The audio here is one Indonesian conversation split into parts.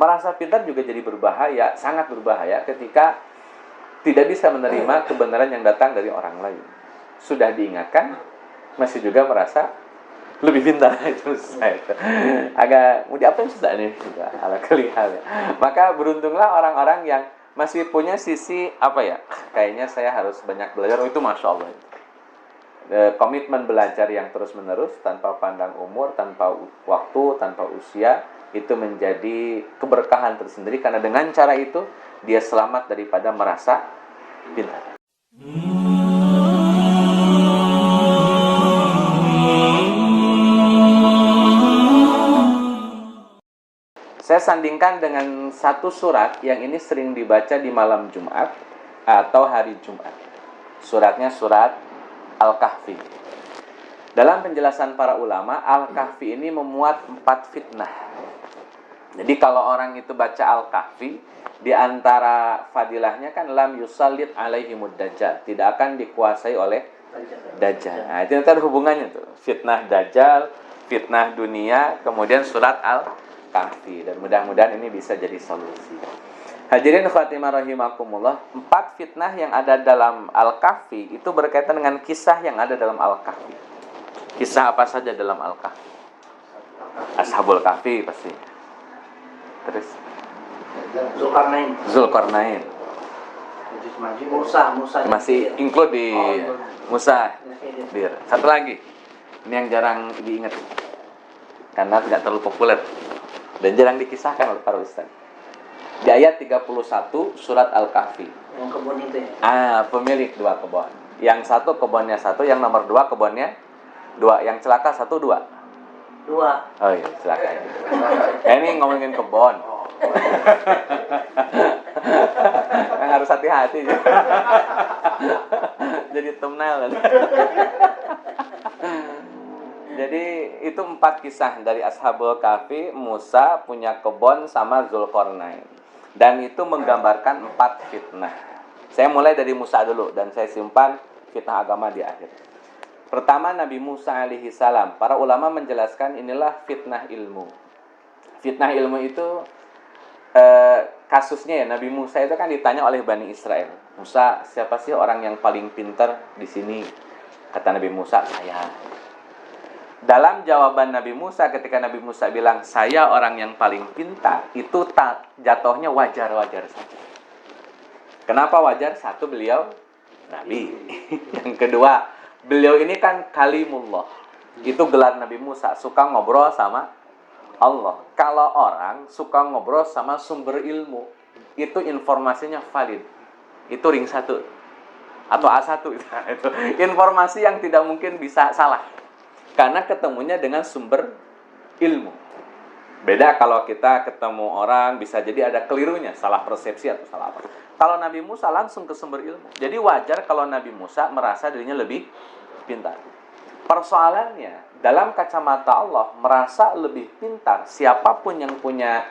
Merasa pintar juga jadi berbahaya, sangat berbahaya ketika tidak bisa menerima kebenaran yang datang dari orang lain. Sudah diingatkan, masih juga merasa lebih pintar. Itu susah itu. Agak mau diapain susah nih, ala kelihatan. Maka beruntunglah orang-orang yang masih punya sisi kayaknya saya harus banyak belajar. Itu masya Allah. Komitmen belajar yang terus menerus tanpa pandang umur, tanpa waktu, tanpa usia, itu menjadi keberkahan tersendiri karena dengan cara itu dia selamat daripada merasa pintar. Saya sandingkan dengan satu surat yang ini sering dibaca di malam Jumat atau hari Jumat. Suratnya surat Al-Kahfi. Dalam penjelasan para ulama, Al-Kahfi ini memuat 4 fitnah. Jadi kalau orang itu baca Al-Kahfi, di antara fadilahnya kan lam yusallid alaihimud dajjal, tidak akan dikuasai oleh dajjal. Nah, itu ada hubungannya tuh. Fitnah dajjal, fitnah dunia, kemudian surat Al-Kahfi, dan mudah-mudahan ini bisa jadi solusi. Hadirin khatimah rahimakumullah, 4 fitnah yang ada dalam Al-Kahfi itu berkaitan dengan kisah yang ada dalam Al-Kahfi. Kisah apa saja dalam Al-Kahfi? Ashabul Kahfi pasti. Terus Zulkarnain. Musa masih include di Musa. Satu lagi. Ini yang jarang diingat karena tidak terlalu populer dan jarang dikisahkan oleh para ustaz. Di ayat 31 surat Al-Kahfi. Yang kebun itu ya? Pemilik 2 kebun. Yang satu kebunnya 1, yang nomor 2 kebunnya 2. Yang celaka 1, 2. 2. Oh iya, celaka. Ini ngomongin kebun. Yang harus hati-hati. Jadi thumbnail. Jadi itu 4 kisah dari Ashabul Kahfi, Musa punya kebun sama Zulkarnain. Dan itu menggambarkan 4 fitnah. Saya mulai dari Musa dulu dan saya simpan fitnah agama di akhir. Pertama Nabi Musa alaihi salam. Para ulama menjelaskan inilah fitnah ilmu. Fitnah ilmu itu kasusnya ya, Nabi Musa itu kan ditanya oleh Bani Israel. Musa, siapa sih orang yang paling pintar di sini? Kata Nabi Musa, saya. Dalam jawaban Nabi Musa ketika Nabi Musa bilang saya orang yang paling pintar, itu jatuhnya wajar-wajar saja. Kenapa wajar? Satu, beliau Nabi. Yang kedua, beliau ini kan kalimullah. Itu gelar Nabi Musa, suka ngobrol sama Allah. Kalau orang suka ngobrol sama sumber ilmu, itu informasinya valid. Itu ring 1 atau A1 itu. Informasi yang tidak mungkin bisa salah. Karena ketemunya dengan sumber ilmu. Beda kalau kita ketemu orang, bisa jadi ada kelirunya, salah persepsi atau salah apa. Kalau Nabi Musa langsung ke sumber ilmu. Jadi wajar kalau Nabi Musa merasa dirinya lebih pintar. Persoalannya, dalam kacamata Allah, merasa lebih pintar, siapapun yang punya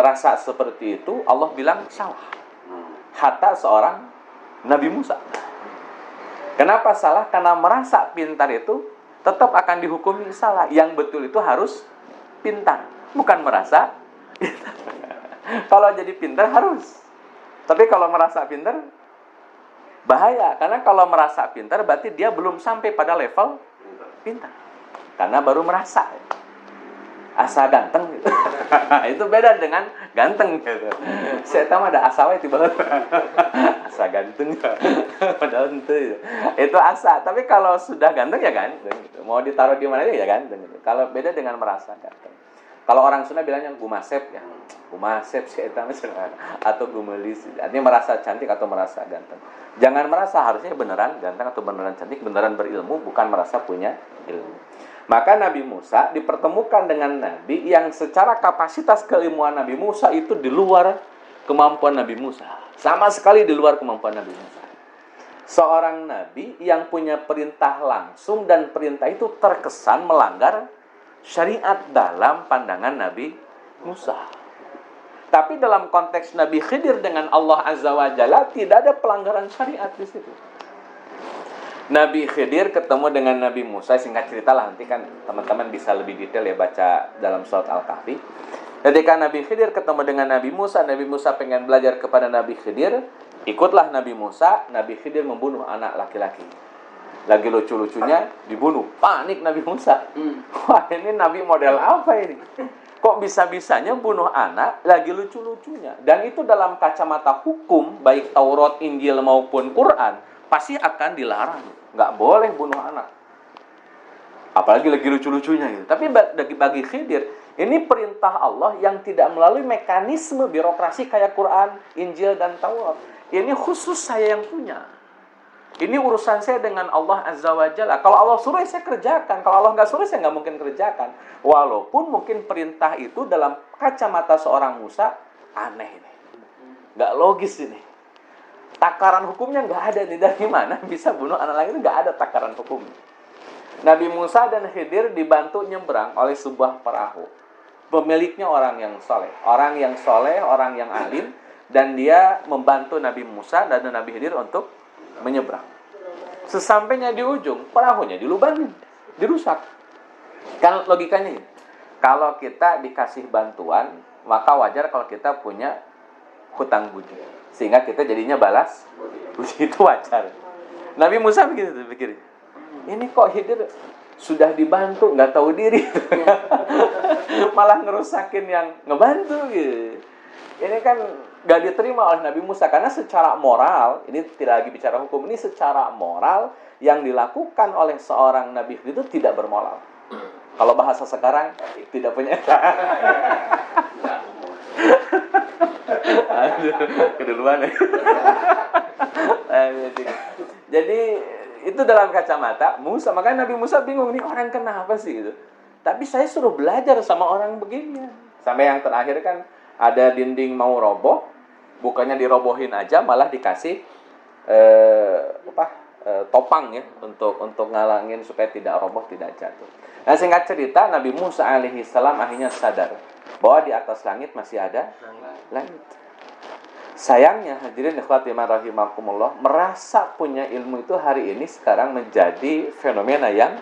rasa seperti itu, Allah bilang salah. Hatta seorang Nabi Musa. Kenapa salah? Karena merasa pintar itu tetap akan dihukumi salah. Yang betul itu harus pintar, bukan merasa pintar. Kalau jadi pintar harus. Tapi kalau merasa pintar, bahaya. Karena kalau merasa pintar, berarti dia belum sampai pada level pintar. Karena baru merasa. Asa ganteng gitu. Itu beda dengan ganteng gitu. Saya tahu ada asa itu banget. Asa ganteng. Padahal itu. Itu asa. Tapi kalau sudah ganteng ya ganteng gitu. Mau ditaruh di mana ya ganteng gitu. Kalau beda dengan merasa ganteng. Kalau orang Sunda bilangnya gumasep ya. Gumasep sih itu atau gumelis. Artinya merasa cantik atau merasa ganteng. Jangan merasa harusnya beneran ganteng atau beneran cantik, beneran berilmu, bukan merasa punya ilmu. Maka Nabi Musa dipertemukan dengan Nabi yang secara kapasitas keilmuan Nabi Musa itu di luar kemampuan Nabi Musa. Sama sekali di luar kemampuan Nabi Musa. Seorang Nabi yang punya perintah langsung dan perintah itu terkesan melanggar syariat dalam pandangan Nabi Musa. Tapi dalam konteks Nabi Khidir dengan Allah Azza wa Jalla tidak ada pelanggaran syariat di situ. Nabi Khidir ketemu dengan Nabi Musa, singkat cerita lah, nanti kan teman-teman bisa lebih detail ya baca dalam surat Al-Kahfi. Ketika Nabi Khidir ketemu dengan Nabi Musa pengen belajar kepada Nabi Khidir, ikutlah Nabi Musa. Nabi Khidir membunuh anak laki-laki. Lagi lucu-lucunya dibunuh. Panik Nabi Musa. Wah, ini Nabi model apa ini? Kok bisa-bisanya bunuh anak lagi lucu-lucunya? Dan itu dalam kacamata hukum, baik Taurat, Injil maupun Quran, pasti akan dilarang. Nggak boleh bunuh anak. Apalagi lagi lucu-lucunya gitu. Tapi bagi Khidir, ini perintah Allah yang tidak melalui mekanisme birokrasi kayak Quran, Injil, dan Taurat. Ini khusus saya yang punya. Ini urusan saya dengan Allah Azza wa Jalla. Kalau Allah suruh, saya kerjakan. Kalau Allah nggak suruh, saya nggak mungkin kerjakan. Walaupun mungkin perintah itu dalam kacamata seorang Musa, aneh ini. Nggak logis ini. Takaran hukumnya nggak ada nih. Dari mana bisa bunuh anak lagi? Nggak ada takaran hukumnya. Nabi Musa dan Khidir dibantu nyebrang oleh sebuah perahu. Pemiliknya orang yang soleh, orang yang alim, dan dia membantu Nabi Musa dan Nabi Khidir untuk menyeberang. Sesampainya di ujung, perahunya dilubangin, dirusak. Kan logikanya ini. Kalau kita dikasih bantuan, maka wajar kalau kita punya hutang budi. Sehingga kita jadinya balas budi, itu wajar. Nabi Musa begitu tuh pikirnya. Ini kok Khidir sudah dibantu, nggak tahu diri. Malah ngerusakin yang ngebantu gitu. Ini kan nggak diterima oleh Nabi Musa. Karena secara moral, ini tidak lagi bicara hukum, ini secara moral yang dilakukan oleh seorang Nabi itu tidak bermoral. Kalau bahasa sekarang, tidak punya aduh, keduluan ya. Jadi itu dalam kacamata Musa. Makanya Nabi Musa bingung, nih orang kenapa sih gitu. Tapi saya suruh belajar sama orang begini. Sampai yang terakhir kan ada dinding mau roboh, bukannya dirobohin aja, malah dikasih topang ya untuk ngalangin supaya tidak roboh, tidak jatuh. Nah, singkat cerita, Nabi Musa alaihissalam akhirnya sadar bahwa di atas langit masih ada langit. Sayangnya, hadirin ikhwati rahimakumullah, merasa punya ilmu itu hari ini sekarang menjadi fenomena yang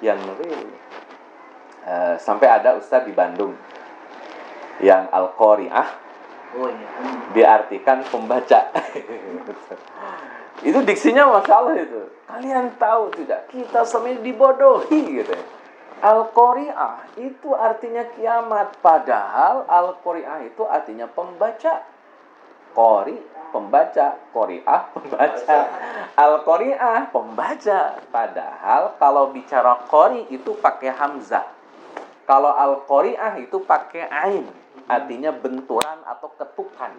real. Sampai ada ustadz di Bandung yang Al-Qari'ah diartikan pembaca. Itu diksinya Masya Allah itu. Kalian tahu tidak, kita sebenarnya dibodohi gitu ya. Al-Qari'ah itu artinya kiamat, padahal Al-Qari'ah itu artinya pembaca. Qari, pembaca. Qari'ah, pembaca. Al-Qari'ah, pembaca. Padahal kalau bicara qari itu pakai hamzah. Kalau Al-Qari'ah itu pakai ain, artinya benturan atau ketukan.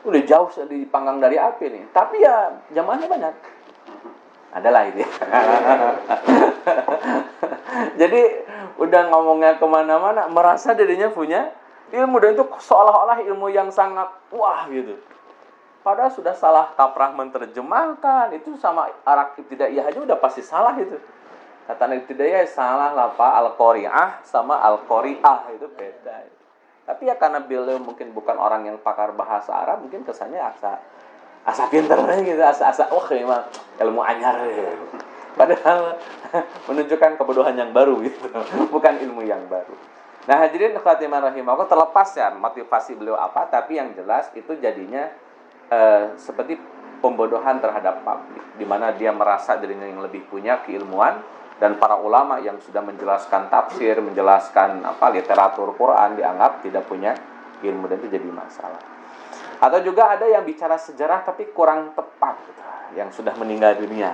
Udah jauh dipanggang dari api nih. Tapi ya jamaahnya banyak. Adalah itu ya. Jadi udah ngomongnya kemana-mana, merasa dirinya punya ilmu, dan itu seolah-olah ilmu yang sangat wah gitu. Padahal sudah salah kaprah menerjemahkan. Itu sama Arab Ibtidaiyah aja udah pasti salah itu. Kata Ibtidaiyah salah lah Pak, Al-Qari'ah sama Al-Qari'ah itu beda. Tapi ya karena beliau mungkin bukan orang yang pakar bahasa Arab, mungkin kesannya asa pinter gitu, asa memang ilmu anyar gitu. Padahal menunjukkan kebodohan yang baru gitu, bukan ilmu yang baru. Nah, hadirin khatimah rahimahullah, terlepas ya motivasi beliau apa, tapi yang jelas itu jadinya seperti pembodohan terhadap publik, di mana dia merasa dirinya yang lebih punya keilmuan, dan para ulama yang sudah menjelaskan tafsir, menjelaskan literatur Quran dianggap tidak punya ilmu, dan itu jadi masalah. Atau juga ada yang bicara sejarah tapi kurang tepat, yang sudah meninggal dunia.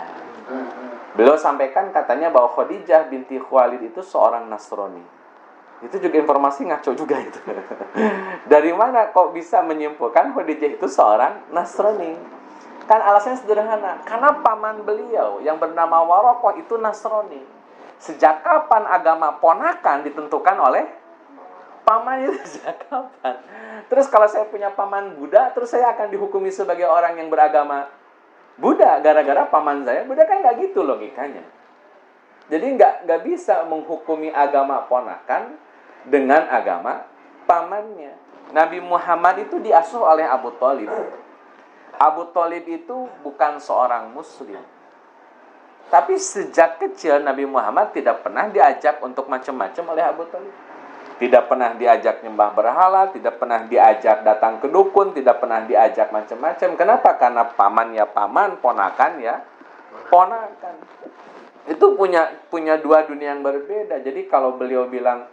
Beliau sampaikan katanya bahwa Khadijah binti Khuwailid itu seorang Nasrani. Itu juga informasi ngaco juga itu. Dari mana kok bisa menyimpulkan Khadijah itu seorang Nasrani? Kan alasannya sederhana, karena paman beliau yang bernama Warokoh itu Nasrani. Sejak kapan agama ponakan ditentukan oleh paman itu? Sejak kapan? Terus kalau saya punya paman Buddha, terus saya akan dihukumi sebagai orang yang beragama Buddha gara-gara paman saya Buddha? Kan nggak gitu logikanya. Jadi nggak bisa menghukumi agama ponakan dengan agama pamannya. Nabi Muhammad itu diasuh oleh Abu Thalib. Abu Thalib itu bukan seorang muslim. Tapi sejak kecil Nabi Muhammad tidak pernah diajak untuk macam-macam oleh Abu Thalib. Tidak pernah diajak nyembah berhala, tidak pernah diajak datang ke dukun, tidak pernah diajak macam-macam. Kenapa? Karena paman ya paman, ponakan ya ponakan. Itu punya dua dunia yang berbeda. Jadi kalau beliau bilang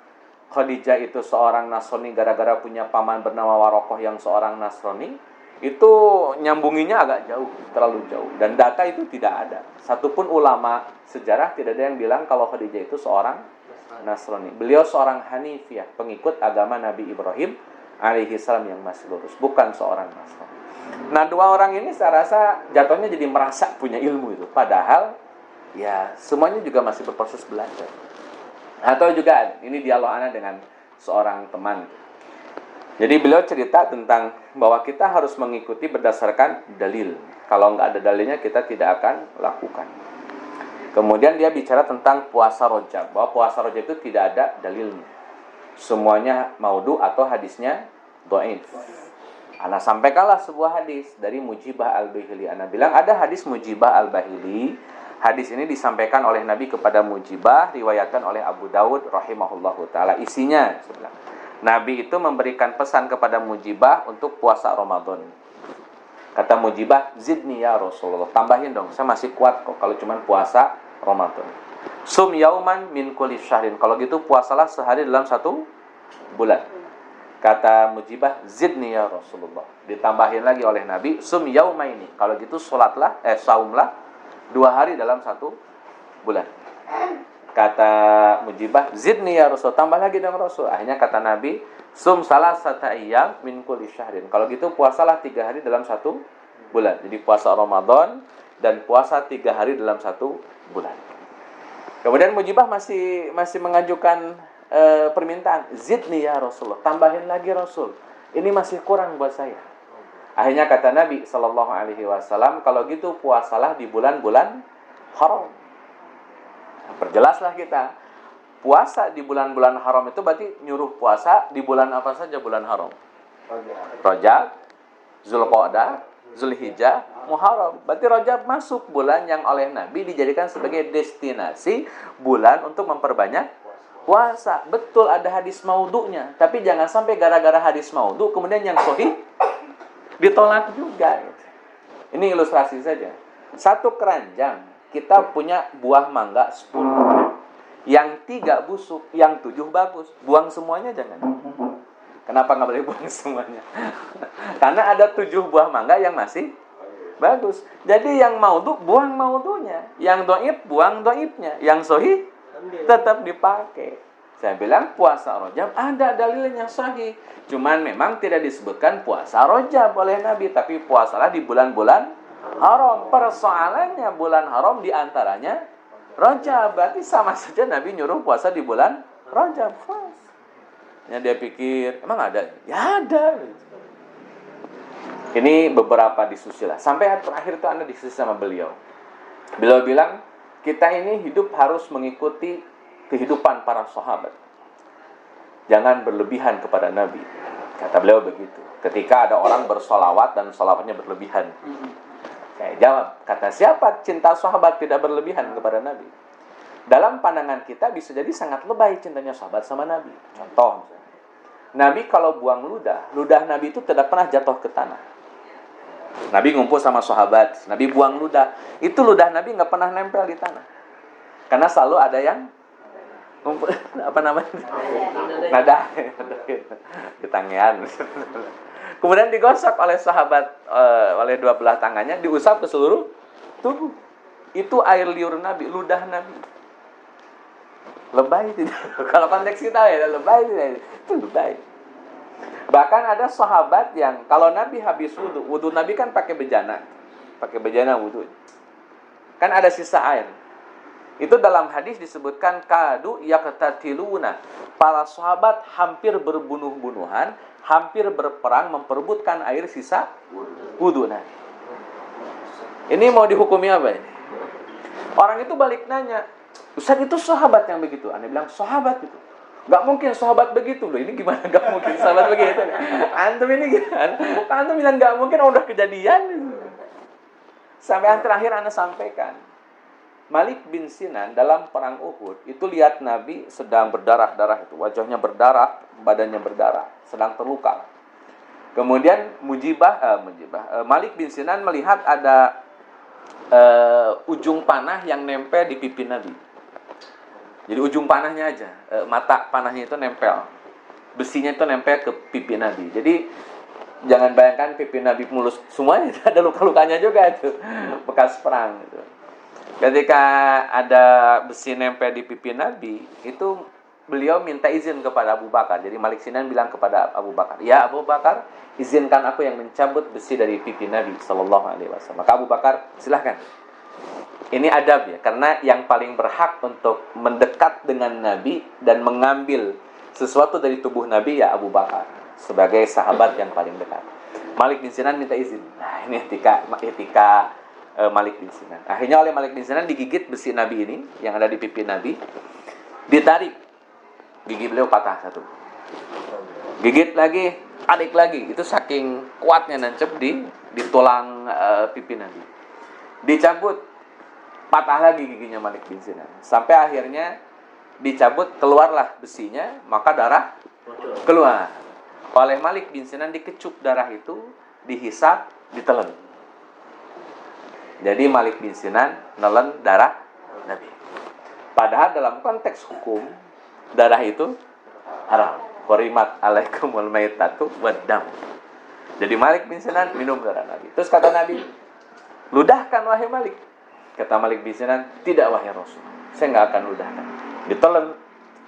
Khadijah itu seorang Nasrani gara-gara punya paman bernama Warokoh yang seorang Nasrani, itu nyambunginya agak jauh, terlalu jauh. Dan data itu tidak ada. Satupun ulama sejarah tidak ada yang bilang kalau Khadijah itu seorang Nasrani. Beliau seorang Hanifiyah, pengikut agama Nabi Ibrahim alaihi salam yang masih lurus, bukan seorang Nasrani. Nah, dua orang ini saya rasa jatuhnya jadi merasa punya ilmu itu, padahal ya semuanya juga masih berproses belajar. Atau juga ini dialog ana dengan seorang teman. Jadi beliau cerita tentang bahwa kita harus mengikuti berdasarkan dalil. Kalau nggak ada dalilnya kita tidak akan lakukan. Kemudian dia bicara tentang puasa Rajab, bahwa puasa Rajab itu tidak ada dalilnya. Semuanya maudhu atau hadisnya dhaif. Ana sampaikanlah sebuah hadis dari Mujibah Al-Bahili. Ana bilang ada hadis Mujibah Al-Bahili. Hadis ini disampaikan oleh Nabi kepada Mujibah, riwayatkan oleh Abu Dawud rahimahullahu taala. Isinya sebelah. Nabi itu memberikan pesan kepada Mujibah untuk puasa Ramadan. Kata Mujibah, "Zidni ya Rasulullah." Tambahin dong, saya masih kuat kok kalau cuma puasa Ramadan. "Sum yauman min kulli syahrin." Kalau gitu puasalah sehari dalam satu bulan. Kata Mujibah, "Zidni ya Rasulullah." Ditambahin lagi oleh Nabi, "Sum yaumaini." Kalau gitu saumlah 2 hari dalam satu bulan. Kata Mujibah, "Zidni ya Rasul." Tambah lagi dong Rasul. Akhirnya kata Nabi, "Sum salasata ayyam min kulli syahrin." Kalau gitu puasalah 3 hari dalam satu bulan. Jadi puasa Ramadan dan puasa 3 hari dalam satu bulan. Kemudian Mujibah masih mengajukan permintaan, "Zidni ya Rasulullah." Tambahin lagi Rasul. Ini masih kurang buat saya. Akhirnya kata Nabi sallallahu alaihi wasallam, "Kalau gitu puasalah di bulan-bulan haram." Perjelaslah kita. Puasa di bulan-bulan haram itu berarti nyuruh puasa di bulan apa saja bulan haram? Rajab, Zulqa'dah, Zulhijjah, Muharram. Berarti Rajab masuk bulan yang oleh Nabi dijadikan sebagai destinasi bulan untuk memperbanyak puasa. Betul ada hadis maudhu'nya, tapi jangan sampai gara-gara hadis maudhu kemudian yang sahih ditolak juga. Ini ilustrasi saja. Satu keranjang kita punya buah mangga 10. Yang 3 busuk, yang 7 bagus. Buang semuanya jangan. Kenapa nggak boleh buang semuanya? Karena ada 7 buah mangga yang masih bagus. Jadi yang maudhu buang maudhunya, yang dhaif buang dhaifnya, yang sahih tetap dipakai. Saya bilang puasa Rajab ada dalilnya sahih. Cuman memang tidak disebutkan puasa Rajab oleh Nabi, tapi puasalah di bulan-bulan haram. Persoalannya bulan haram diantaranya Rajab. Berarti sama saja Nabi nyuruh puasa di bulan Rajab. Ya, dia pikir, emang ada? Ya ada. Ini beberapa diskusi lah. Sampai terakhir itu Anda diskusi sama beliau. Beliau bilang, kita ini hidup harus mengikuti kehidupan para sahabat. Jangan berlebihan kepada Nabi. Kata beliau begitu. Ketika ada orang bersolawat dan solawatnya berlebihan. Saya jawab, kata siapa cinta sahabat tidak berlebihan kepada Nabi? Dalam pandangan kita bisa jadi sangat lebay cintanya sahabat sama Nabi. Contoh, Nabi kalau buang ludah Nabi itu tidak pernah jatuh ke tanah. Nabi ngumpul sama sahabat, Nabi buang ludah. Itu ludah Nabi nggak pernah nempel di tanah. Karena selalu ada yang ngumpul, apa namanya? Nada. Ketangian. Kemudian digosok oleh sahabat oleh 2 belah tangannya, diusap ke seluruh tubuh. Itu air liur Nabi, ludah Nabi. Lebay tidak? Kalau konteks kita ya lebay tidak? Itu lebay. Bahkan ada sahabat yang kalau Nabi habis wudu Nabi kan pakai bejana wudu. Kan ada sisa air. Itu dalam hadis disebutkan kadu yaqtatiluna. Para sahabat hampir berbunuh-bunuhan, hampir berperang memperebutkan air sisa wudu Nabi. Ini mau dihukumi apa ini? Orang itu balik nanya, "Ustaz, itu sahabat yang begitu?" Anda bilang, "Sahabat itu. Gak mungkin sahabat begitu loh. Ini gimana gak mungkin sahabat begitu? Antum ini gimana? Antum bilang gak mungkin, udah kejadian." Sampai yang terakhir Anda sampaikan, Malik bin Sinan dalam perang Uhud itu lihat Nabi sedang berdarah-darah itu, wajahnya berdarah, badannya berdarah, sedang terluka. Kemudian Malik bin Sinan melihat ada ujung panah yang nempel di pipi Nabi. Jadi ujung panahnya aja, mata panahnya itu nempel, besinya itu nempel ke pipi Nabi. Jadi jangan bayangkan pipi Nabi mulus semuanya, ada luka-lukanya juga itu, bekas perang gitu. Ketika ada besi nempel di pipi Nabi, itu beliau minta izin kepada Abu Bakar. Jadi Malik Sinan bilang kepada Abu Bakar, "Ya Abu Bakar, izinkan aku yang mencabut besi dari pipi Nabi sallallahu alaihi wasallam." Maka Abu Bakar, "Silahkan." Ini adab ya, karena yang paling berhak untuk mendekat dengan Nabi dan mengambil sesuatu dari tubuh Nabi ya Abu Bakar, sebagai sahabat yang paling dekat. Malik bin Sinan minta izin. Nah, ini etika Malik bin Sinan. Akhirnya oleh Malik bin Sinan digigit besi Nabi ini yang ada di pipi Nabi, ditarik, gigi beliau patah satu. Gigit lagi, tarik lagi. Itu saking kuatnya nancep di tulang pipi Nabi. Dicabut, patah lagi giginya Malik bin Sinan. Sampai akhirnya dicabut, keluarlah besinya, maka darah keluar. Oleh Malik bin Sinan dikecup darah itu, dihisap, ditelan. Jadi Malik bin Sinan nelen darah Nabi. Padahal dalam konteks hukum, darah itu haram. Hurimat alaikumul maitatu waddam. Jadi Malik bin Sinan minum darah Nabi. Terus kata Nabi, "Ludahkan wahai Malik." Kata Malik bin Sinan, "Tidak wahai Rasul, saya nggak akan ludahkan." Ditelan,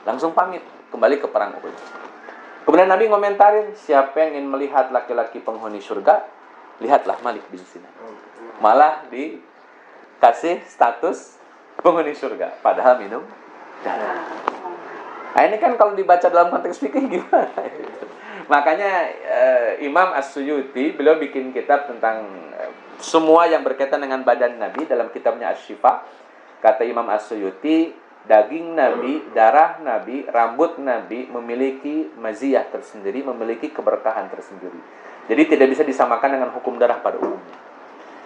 langsung pamit kembali ke perang Uhud. Kemudian Nabi ngomentarin, siapa yang ingin melihat laki-laki penghuni surga, lihatlah Malik bin Sinan. Malah dikasih status penghuni surga, padahal minum darah. Nah, ini kan kalau dibaca dalam konteks fikih gimana? Makanya Imam As-Suyuti beliau bikin kitab tentang semua yang berkaitan dengan badan Nabi dalam kitabnya Asy-Syifa. Kata Imam As-Suyuti, daging Nabi, darah Nabi, rambut Nabi memiliki maziyah tersendiri, memiliki keberkahan tersendiri. Jadi tidak bisa disamakan dengan hukum darah pada umumnya.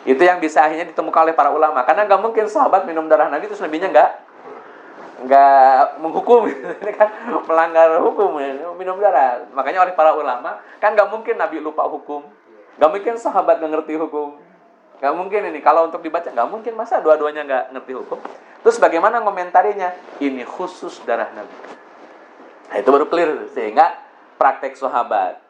Itu yang bisa akhirnya ditemukan oleh para ulama. Karena nggak mungkin sahabat minum darah Nabi terus Nabinya nggak menghukum. Ini kan melanggar hukum ya, minum darah. Makanya oleh para ulama kan nggak mungkin Nabi lupa hukum, nggak mungkin sahabat nggak ngerti hukum, nggak mungkin ini. Kalau untuk dibaca nggak mungkin, masa dua-duanya nggak ngerti hukum. Terus bagaimana komentarinya? Ini khusus darah Nabi. Nah, itu baru clear. Sehingga praktek sahabat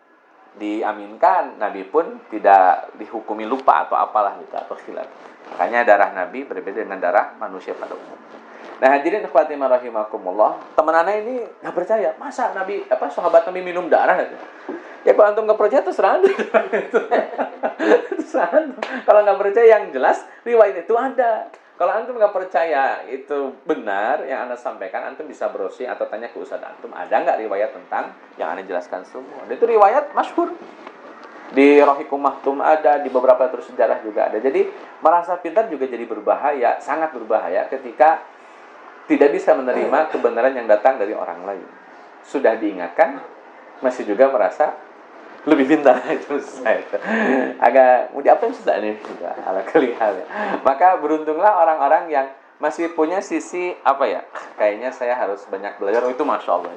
diaminkan, Nabi pun tidak dihukumi lupa atau apalah gitu, atau khilaf. Makanya darah Nabi berbeda dengan darah manusia pada umum. Nah, hadirin ikhwati rahimakumullah, teman anak ini nggak percaya, masa Nabi sahabat Nabi minum darah? Ya kalau antum nggak percaya terserah antum. Terserah antum. Kalau nggak percaya, yang jelas riwayat itu ada. Kalau antum nggak percaya itu benar yang Anda sampaikan, antum bisa browsing atau tanya ke ustadz antum, ada nggak riwayat tentang yang Anda jelaskan semua. Dan itu riwayat masyhur. Di Rohikum Mahtum ada, di beberapa terus sejarah juga ada. Jadi merasa pintar juga jadi berbahaya, sangat berbahaya ketika tidak bisa menerima kebenaran yang datang dari orang lain. Sudah diingatkan, masih juga merasa lebih pintar. Itu susah itu. Agak mau diapain susah nih juga ala kelihal ya. Maka beruntunglah orang-orang yang masih punya sisi kayaknya saya harus banyak belajar. Itu masya Allah.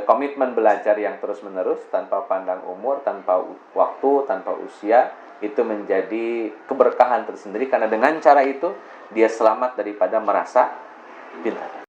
Komitmen belajar yang terus menerus tanpa pandang umur, tanpa waktu, tanpa usia, itu menjadi keberkahan tersendiri karena dengan cara itu dia selamat daripada merasa pintar.